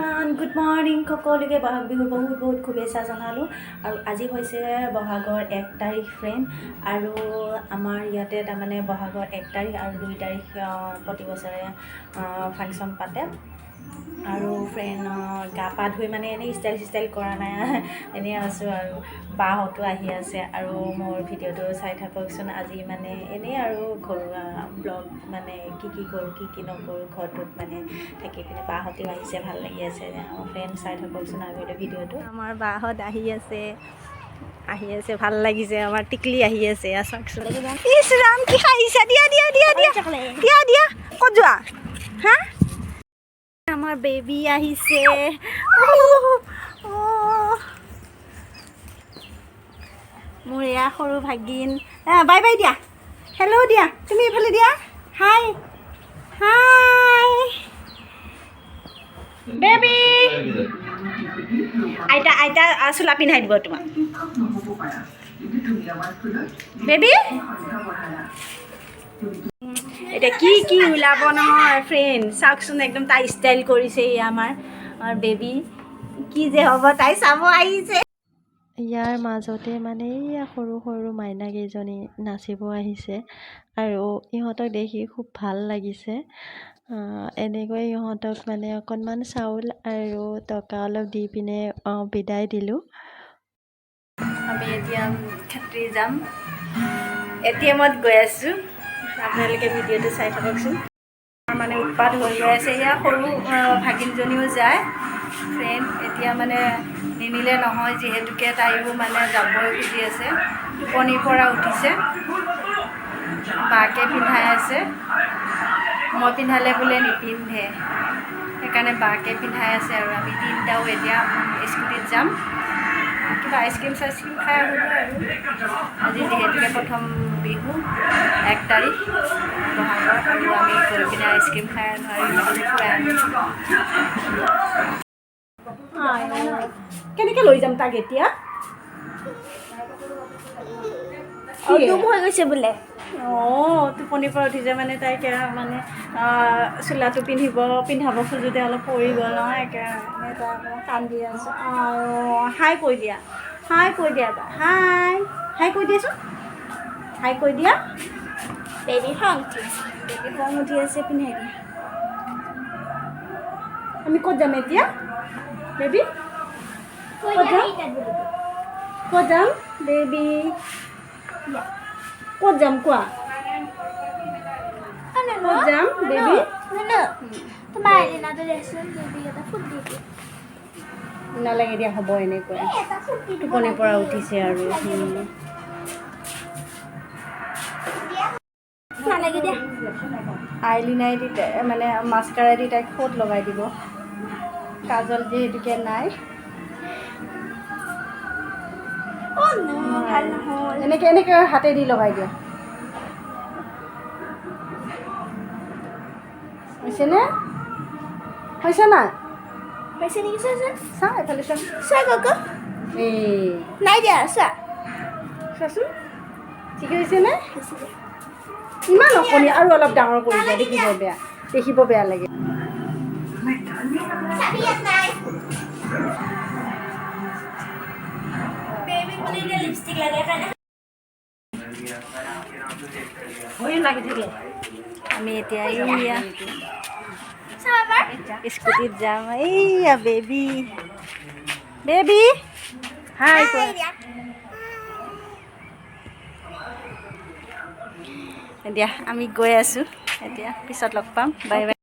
everyone good morning সকলোকে বহাগ বিহুৰ বহুত বহুত শুভেচ্ছা জনালোঁ আৰু আজি হৈছে বহাগৰ 1 তাৰিখ ফ্ৰেণ্ড আৰু আমাৰ ইয়াতে তাৰমানে বহাগৰ 1 তাৰিখ আৰু 2 তাৰিখ প্ৰতি বছৰে ফাংচন পাতে আৰু ফ্ৰেণ্ড গা পা ধুই মানে এনেই ষ্টাইল কৰা নাই এনেই আছোঁ আৰু বাহঁতো আহি আছে আৰু মোৰ ভিডিঅ'টো চাই থাককচোন আজি মানে এনেই আৰু ঘৰুৱা ব্লগ মানে কি কৰোঁ কি নকৰোঁ ঘৰটোত মানে থাকি পিনে বাহঁতেও আহিছে ভাল লাগি আছে ফ্ৰেণ্ড চাই থাককচোন আগতে ভিডিঅ'টো আমাৰ বাহঁত আহি আছে ভাল লাগিছে আমাৰ টিকলি আহি আছে চাওকচোন ইছ ৰাম কি খাইছা দিয়া ক'ত যোৱা হা আমাৰ বেবী আহিছে মোৰ এয়া সৰু ভাগিন বাই বাই দিয়া হেল্ল' দিয়া তুমি এইফালে দিয়া হাই বেবী আইতা চোলা পিন্ধাই দিব তোমাক বেবী এতিয়া কি ওলাব নহয় ফ্ৰেণ্ড চাওকচোন একদম তাই ষ্টাইল কৰিছে আমাৰ বেবী কি যে হ'ব তাই চাব আহিছে ইয়াৰ মাজতে মানে এইয়া সৰু মাইনা কেইজনী নাচিব আহিছে আৰু ইহঁতক দেখি খুব ভাল লাগিছে এনেকৈ ইহঁতক মানে অকণমান চাউল আৰু টকা অলপ দি পিনে বিদায় দিলোঁ আমি এতিয়া ক্ষেত্ৰী যাম ATMত গৈ আছোঁ আপোনালোকে ভিডিঅ'টো চাই থাককচোন মানে উৎপাত হৈ গৈ আছে এয়া সৰু ভাগিনজনীও যায় ফ্ৰেণ্ড এতিয়া মানে নিনিলে নহয় যিহেতুকে তাইও মানে যাবই খুজি আছে টোপনিৰ পৰা উঠিছে বাকে পিন্ধাই আছে মই পিন্ধালে বোলে নিপিন্ধে সেইকাৰণে বাকে পিন্ধাই আছে আৰু আমি তিনিটাও এতিয়া স্কুটিত যাম কিবা আইচক্ৰীম খাই আহোঁগৈ আৰু আজি যিহেতুকে প্ৰথম বিহু 1 তাৰিখ বহাগৰ আৰু আমি গৈ পিনে আইচক্ৰীম খাই কেনেকৈ লৈ যাম তাক এতিয়া দুম হৈ গৈছে বোলে টোপনিৰ পৰা উঠিছে মানে তাইক মানে চোলাটো পিন্ধাব খোজোতে অলপ পৰি গ'ল নহয় একেবাৰে তাই কান্দি আছে হাই কৈ দিয়া হাই কৈ দিয়াচোন হাই কৈ দিয়া বেবী খং উঠি আছে পিন্ধাই দিয়া আমি ক'ত যাম এতিয়া বেবী ক'ত যাম বেবী ক'ত যাম কোৱা ক'ত যাম বেবী নালাগে দিয়া হ'ব এনেকৈ টোপনিৰ পৰা উঠিছে আৰু আইলিনাই দি মানে মাস্কাৰা দি তাইক ক'ত লগাই দিব কাজল যিহেতুকে নাই এনেকৈ হাতেদি লগাই দিয়া হৈছেনে নাই হৈছে নেকি চা এফালে চোৱা নাই দিয়া চোৱাচোন ঠিকে হৈছেনে ইমান অকণি আৰু অলপ ডাঙৰ কৰি দিয়া দেখিব বেয়া লাগে আমি এতিয়া এইয়া স্কুটিত যাম এইয়া বেবী হাই এতিয়া আমি গৈ আছোঁ এতিয়া পিছত লগ পাম বাই বাই